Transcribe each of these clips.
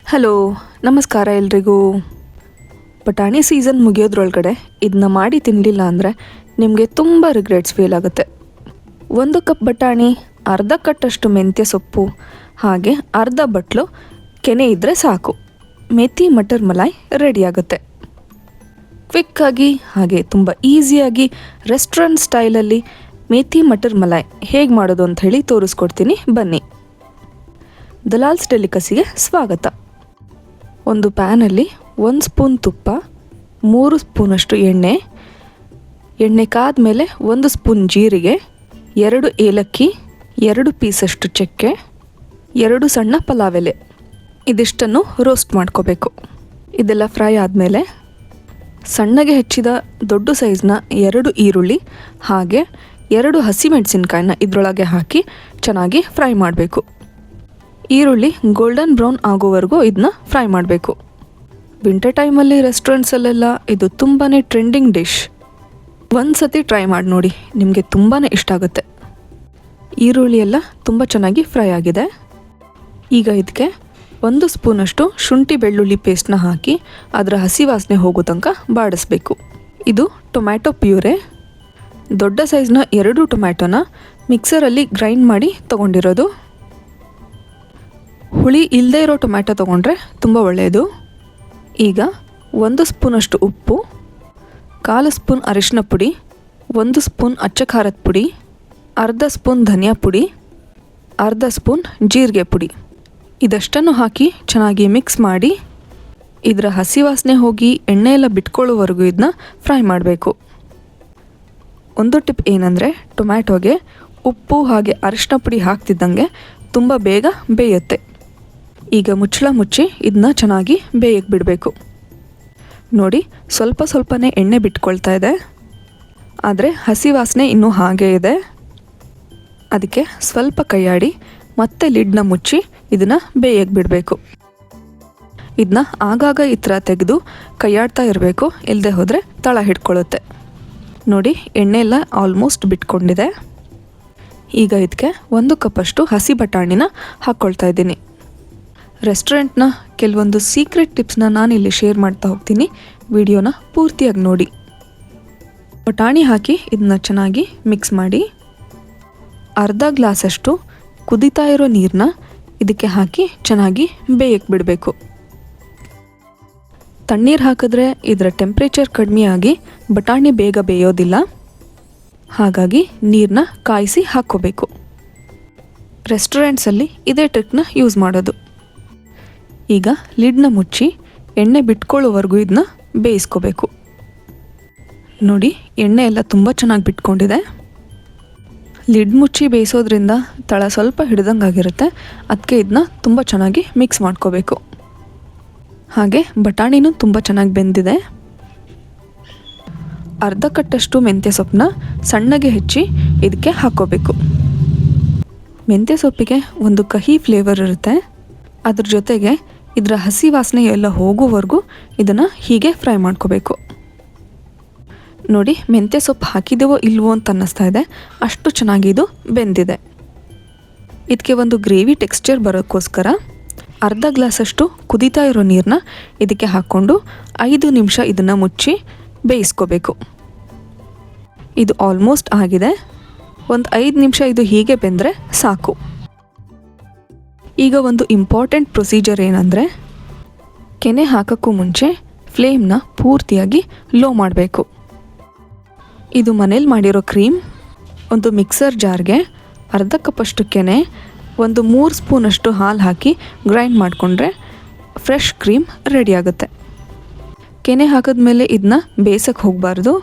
Hello, ನಮಸ್ಕಾರ ಎಲ್ರಿಗೂ. ಬಟಾಣಿ ಸೀಸನ್ ಮುಗಿಯೋದ್ರೊಳಗಡೆ ಇದನ್ನ ಮಾಡಿ ತಿನ್ನಲಿಲ್ಲ ಅಂದರೆ ನಿಮಗೆ ತುಂಬ ರಿಗ್ರೆಟ್ಸ್ ಫೀಲ್ ಆಗುತ್ತೆ. 1 ಕಪ್ ಬಟಾಣಿ, ಅರ್ಧ ಕಟ್ಟಷ್ಟು ಮೆಂತ್ಯ ಸೊಪ್ಪು, ಹಾಗೆ ಅರ್ಧ ಬಟ್ಲು ಕೆನೆ ಇದ್ದರೆ ಸಾಕು. ಮೇಥಿ ಮಟರ್ ಮಲಾಯ್ ರೆಡಿಯಾಗುತ್ತೆ. ಕ್ವಿಕ್ಕಾಗಿ ಹಾಗೆ ತುಂಬ ಈಸಿಯಾಗಿ ರೆಸ್ಟೋರೆಂಟ್ ಸ್ಟೈಲಲ್ಲಿ ಮೇಥಿ ಮಟರ್ ಮಲಾಯ್ ಹೇಗೆ ಮಾಡೋದು ಅಂತ ಹೇಳಿ ತೋರಿಸ್ಕೊಡ್ತೀನಿ, ಬನ್ನಿ. ದಲಾಲ್ಸ್ ಡೆಲಿಕಸಿಗೆ ಸ್ವಾಗತ. ಒಂದು ಪ್ಯಾನಲ್ಲಿ 1 ಸ್ಪೂನ್ ತುಪ್ಪ, 3 ಸ್ಪೂನಷ್ಟು ಎಣ್ಣೆ ಕಾದ್ಮೇಲೆ 1 ಸ್ಪೂನ್ ಜೀರಿಗೆ, 2 ಏಲಕ್ಕಿ, 2 ಪೀಸಷ್ಟು ಚಕ್ಕೆ, 2 ಸಣ್ಣ ಪಲಾವ್ ಎಲೆ, ಇದಿಷ್ಟನ್ನು ರೋಸ್ಟ್ ಮಾಡ್ಕೋಬೇಕು. ಇದೆಲ್ಲ ಫ್ರೈ ಆದಮೇಲೆ ಸಣ್ಣಗೆ ಹೆಚ್ಚಿದ ದೊಡ್ಡ ಸೈಜ್ನ 2 ಈರುಳ್ಳಿ ಹಾಗೆ 2 ಹಸಿಮೆಣಸಿನ್ಕಾಯಿನ ಇದರೊಳಗೆ ಹಾಕಿ ಚೆನ್ನಾಗಿ ಫ್ರೈ ಮಾಡಬೇಕು. ಈರುಳ್ಳಿ ಗೋಲ್ಡನ್ ಬ್ರೌನ್ ಆಗೋವರೆಗೂ ಇದನ್ನ ಫ್ರೈ ಮಾಡಬೇಕು. ವಿಂಟರ್ ಟೈಮಲ್ಲಿ ರೆಸ್ಟೋರೆಂಟ್ಸಲ್ಲೆಲ್ಲ ಇದು ತುಂಬಾ ಟ್ರೆಂಡಿಂಗ್ ಡಿಶ್. ಒಂದು ಸತಿ ಟ್ರೈ ಮಾಡಿ ನೋಡಿ, ನಿಮಗೆ ತುಂಬಾ ಇಷ್ಟ ಆಗುತ್ತೆ. ಈರುಳ್ಳಿ ಎಲ್ಲ ತುಂಬ ಚೆನ್ನಾಗಿ ಫ್ರೈ ಆಗಿದೆ. ಈಗ ಇದಕ್ಕೆ 1 ಸ್ಪೂನಷ್ಟು ಶುಂಠಿ ಬೆಳ್ಳುಳ್ಳಿ ಪೇಸ್ಟ್ನ ಹಾಕಿ ಅದರ ಹಸಿ ವಾಸನೆ ಹೋಗೋ ತನಕ ಬಾಡಿಸ್ಬೇಕು. ಇದು ಟೊಮ್ಯಾಟೊ ಪ್ಯೂರೆ. ದೊಡ್ಡ ಸೈಜ್ನ 2 ಟೊಮ್ಯಾಟೊನ ಮಿಕ್ಸರಲ್ಲಿ ಗ್ರೈಂಡ್ ಮಾಡಿ ತೊಗೊಂಡಿರೋದು. ಹುಳಿ ಇಲ್ಲದೇ ಇರೋ ಟೊಮ್ಯಾಟೊ ತೊಗೊಂಡ್ರೆ ತುಂಬ ಒಳ್ಳೆಯದು. ಈಗ 1 ಸ್ಪೂನಷ್ಟು ಉಪ್ಪು, 1/4 ಸ್ಪೂನ್ ಅರಿಶಿನ ಪುಡಿ, 1 ಸ್ಪೂನ್ ಅಚ್ಚ ಖಾರದ ಪುಡಿ, ಅರ್ಧ ಸ್ಪೂನ್ ಧನಿಯಾ ಪುಡಿ, ಅರ್ಧ ಸ್ಪೂನ್ ಜೀರಿಗೆ ಪುಡಿ, ಇದಷ್ಟನ್ನು ಹಾಕಿ ಚೆನ್ನಾಗಿ ಮಿಕ್ಸ್ ಮಾಡಿ ಇದರ ಹಸಿ ವಾಸನೆ ಹೋಗಿ ಎಣ್ಣೆ ಎಲ್ಲ ಬಿಟ್ಕೊಳ್ಳೋವರೆಗೂ ಇದನ್ನ ಫ್ರೈ ಮಾಡಬೇಕು. ಒಂದು ಟಿಪ್ ಏನಂದರೆ, ಟೊಮ್ಯಾಟೊಗೆ ಉಪ್ಪು ಹಾಗೆ ಅರಿಶಿನ ಪುಡಿ ಹಾಕ್ತಿದ್ದಂಗೆ ತುಂಬ ಬೇಗ ಬೇಯುತ್ತೆ. ಈಗ ಮುಚ್ಚಳ ಮುಚ್ಚಿ ಇದನ್ನ ಚೆನ್ನಾಗಿ ಬೇಯಕ್ಕೆ ಬಿಡಬೇಕು. ನೋಡಿ, ಸ್ವಲ್ಪನೇ ಎಣ್ಣೆ ಬಿಟ್ಕೊಳ್ತಾ ಇದೆ, ಆದರೆ ಹಸಿ ವಾಸನೆ ಇನ್ನೂ ಹಾಗೇ ಇದೆ. ಅದಕ್ಕೆ ಸ್ವಲ್ಪ ಕೈಯಾಡಿ ಮತ್ತೆ ಲಿಡ್ನ ಮುಚ್ಚಿ ಇದನ್ನು ಬೇಯಕ್ಕೆ ಬಿಡಬೇಕು. ಇದನ್ನ ಆಗಾಗ ಈ ಥರ ತೆಗೆದು ಕೈಯಾಡ್ತಾ ಇರಬೇಕು, ಇಲ್ಲದೆ ಹೋದರೆ ತಳ ಹಿಡ್ಕೊಳ್ಳುತ್ತೆ. ನೋಡಿ, ಎಣ್ಣೆ ಎಲ್ಲ ಆಲ್ಮೋಸ್ಟ್ ಬಿಟ್ಕೊಂಡಿದೆ. ಈಗ ಇದಕ್ಕೆ 1 ಕಪ್ಪಷ್ಟು ಹಸಿ ಬಟಾಣಿನ ಹಾಕ್ಕೊಳ್ತಾ ಇದ್ದೀನಿ. ರೆಸ್ಟೋರೆಂಟ್ನ ಕೆಲವೊಂದು ಸೀಕ್ರೆಟ್ ಟಿಪ್ಸ್ನ ನಾನಿಲ್ಲಿ ಶೇರ್ ಮಾಡ್ತಾ ಹೋಗ್ತೀನಿ, ವಿಡಿಯೋನ ಪೂರ್ತಿಯಾಗಿ ನೋಡಿ. ಬಟಾಣಿ ಹಾಕಿ ಇದನ್ನ ಚೆನ್ನಾಗಿ ಮಿಕ್ಸ್ ಮಾಡಿ ಅರ್ಧ ಗ್ಲಾಸಷ್ಟು ಕುದೀತಾ ಇರೋ ನೀರನ್ನ ಇದಕ್ಕೆ ಹಾಕಿ ಚೆನ್ನಾಗಿ ಬೇಯಕ್ಕೆ ಬಿಡಬೇಕು. ತಣ್ಣೀರು ಹಾಕಿದ್ರೆ ಇದರ ಟೆಂಪ್ರೇಚರ್ ಕಡಿಮೆಯಾಗಿ ಬಟಾಣಿ ಬೇಗ ಬೇಯೋದಿಲ್ಲ, ಹಾಗಾಗಿ ನೀರನ್ನ ಕಾಯಿಸಿ ಹಾಕ್ಕೋಬೇಕು. ರೆಸ್ಟೋರೆಂಟ್ಸಲ್ಲಿ ಇದೇ ಟ್ರಿಕ್ನ ಯೂಸ್ ಮಾಡೋದು. ಈಗ ಲಿಡ್ನ ಮುಚ್ಚಿ ಎಣ್ಣೆ ಬಿಟ್ಕೊಳ್ಳೋವರೆಗೂ ಇದನ್ನ ಬೇಯಿಸ್ಕೋಬೇಕು. ನೋಡಿ, ಎಣ್ಣೆ ಎಲ್ಲ ತುಂಬ ಚೆನ್ನಾಗಿ ಬಿಟ್ಕೊಂಡಿದೆ. ಲಿಡ್ ಮುಚ್ಚಿ ಬೇಯಿಸೋದ್ರಿಂದ ತಳ ಸ್ವಲ್ಪ ಹಿಡ್ದಂಗಾಗಿರುತ್ತೆ, ಅದಕ್ಕೆ ಇದನ್ನ ತುಂಬ ಚೆನ್ನಾಗಿ ಮಿಕ್ಸ್ ಮಾಡ್ಕೋಬೇಕು. ಹಾಗೆ ಬಟಾಣಿನೂ ತುಂಬ ಚೆನ್ನಾಗಿ ಬೆಂದಿದೆ. ಅರ್ಧ ಕಟ್ಟಷ್ಟು ಮೆಂತ್ಯ ಸೊಪ್ಪನ್ನ ಸಣ್ಣಗೆ ಹೆಚ್ಚಿ ಇದಕ್ಕೆ ಹಾಕ್ಕೋಬೇಕು. ಮೆಂತ್ಯ ಸೊಪ್ಪಿಗೆ ಒಂದು ಕಹಿ ಫ್ಲೇವರ್ ಇರುತ್ತೆ, ಅದ್ರ ಜೊತೆಗೆ ಇದರ ಹಸಿ ವಾಸನೆ ಎಲ್ಲ ಹೋಗೋವರೆಗೂ ಇದನ್ನು ಹೀಗೆ ಫ್ರೈ ಮಾಡ್ಕೋಬೇಕು. ನೋಡಿ, ಮೆಂತ್ಯ ಸೊಪ್ಪು ಹಾಕಿದೆವೋ ಇಲ್ವೋ ಅಂತ ಅನ್ನಿಸ್ತಾ ಇದೆ, ಅಷ್ಟು ಚೆನ್ನಾಗಿ ಇದು ಬೆಂದಿದೆ. ಇದಕ್ಕೆ ಒಂದು ಗ್ರೇವಿ ಟೆಕ್ಸ್ಚರ್ ಬರೋಕ್ಕೋಸ್ಕರ ಅರ್ಧ ಗ್ಲಾಸಷ್ಟು ಕುದೀತಾ ಇರೋ ನೀರನ್ನ ಇದಕ್ಕೆ ಹಾಕ್ಕೊಂಡು 5 ನಿಮಿಷ ಇದನ್ನು ಮುಚ್ಚಿ ಬೇಯಿಸ್ಕೋಬೇಕು. ಇದು ಆಲ್ಮೋಸ್ಟ್ ಆಗಿದೆ. ಒಂದು 5 ನಿಮಿಷ ಇದು ಹೀಗೆ ಬೆಂದರೆ ಸಾಕು. ಈಗ ಒಂದು ಇಂಪಾರ್ಟೆಂಟ್ ಪ್ರೊಸೀಜರ್ ಏನಂದರೆ, ಕೆನೆ ಹಾಕೋಕ್ಕೂ ಮುಂಚೆ ಫ್ಲೇಮ್ನ ಪೂರ್ತಿಯಾಗಿ ಲೋ ಮಾಡಬೇಕು. ಇದು ಮನೇಲಿ ಮಾಡಿರೋ ಕ್ರೀಮ್. ಒಂದು ಮಿಕ್ಸರ್ ಜಾರ್ಗೆ ಅರ್ಧ ಕಪ್ಪಷ್ಟು ಕೆನೆ, ಒಂದು 3 ಸ್ಪೂನಷ್ಟು ಹಾಲು ಹಾಕಿ ಗ್ರೈಂಡ್ ಮಾಡಿಕೊಂಡ್ರೆ ಫ್ರೆಶ್ ಕ್ರೀಮ್ ರೆಡಿಯಾಗುತ್ತೆ. ಕೆನೆ ಹಾಕಿದ್ಮೇಲೆ ಇದನ್ನ ಬೇಯಿಸೋಕ್ಕೆ ಹೋಗಬಾರ್ದು.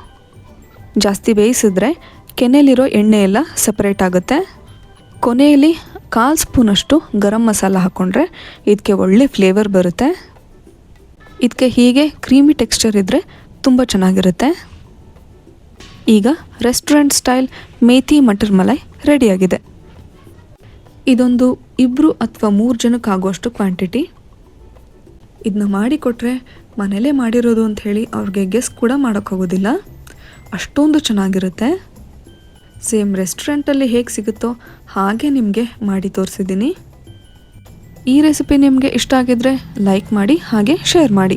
ಜಾಸ್ತಿ ಬೇಯಿಸಿದ್ರೆ ಕೆನೆಯಲ್ಲಿರೋ ಎಣ್ಣೆ ಎಲ್ಲ ಸಪ್ರೇಟ್ ಆಗುತ್ತೆ. ಕೊನೆಯಲ್ಲಿ 1/4 ಸ್ಪೂನಷ್ಟು ಗರಂ ಮಸಾಲ ಹಾಕ್ಕೊಂಡ್ರೆ ಇದಕ್ಕೆ ಒಳ್ಳೆ ಫ್ಲೇವರ್ ಬರುತ್ತೆ. ಇದಕ್ಕೆ ಹೀಗೆ ಕ್ರೀಮಿ ಟೆಕ್ಸ್ಚರ್ ಇದ್ದರೆ ತುಂಬ ಚೆನ್ನಾಗಿರುತ್ತೆ. ಈಗ ರೆಸ್ಟೋರೆಂಟ್ ಸ್ಟೈಲ್ ಮೇಥಿ ಮಟರ್ ಮಲಾಯ್ ರೆಡಿಯಾಗಿದೆ. ಇದೊಂದು 2 ಅಥವಾ 3 ಜನಕ್ಕಾಗುವಷ್ಟು ಕ್ವಾಂಟಿಟಿ. ಇದನ್ನ ಮಾಡಿಕೊಟ್ರೆ ಮನೇಲೇ ಮಾಡಿರೋದು ಅಂತ ಹೇಳಿ ಅವ್ರಿಗೆ ಗೆಸ್ ಕೂಡ ಮಾಡೋಕ್ಕಾಗೋದಿಲ್ಲ, ಅಷ್ಟೊಂದು ಚೆನ್ನಾಗಿರುತ್ತೆ. ಸೇಮ್ ರೆಸ್ಟೋರೆಂಟಲ್ಲಿ ಹೇಗೆ ಸಿಗುತ್ತೋ ಹಾಗೆ ನಿಮಗೆ ಮಾಡಿ ತೋರಿಸಿದ್ದೀನಿ. ಈ ರೆಸಿಪಿ ನಿಮಗೆ ಇಷ್ಟ ಆಗಿದ್ರೆ ಲೈಕ್ ಮಾಡಿ ಹಾಗೆ ಶೇರ್ ಮಾಡಿ.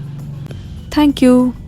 Thank you.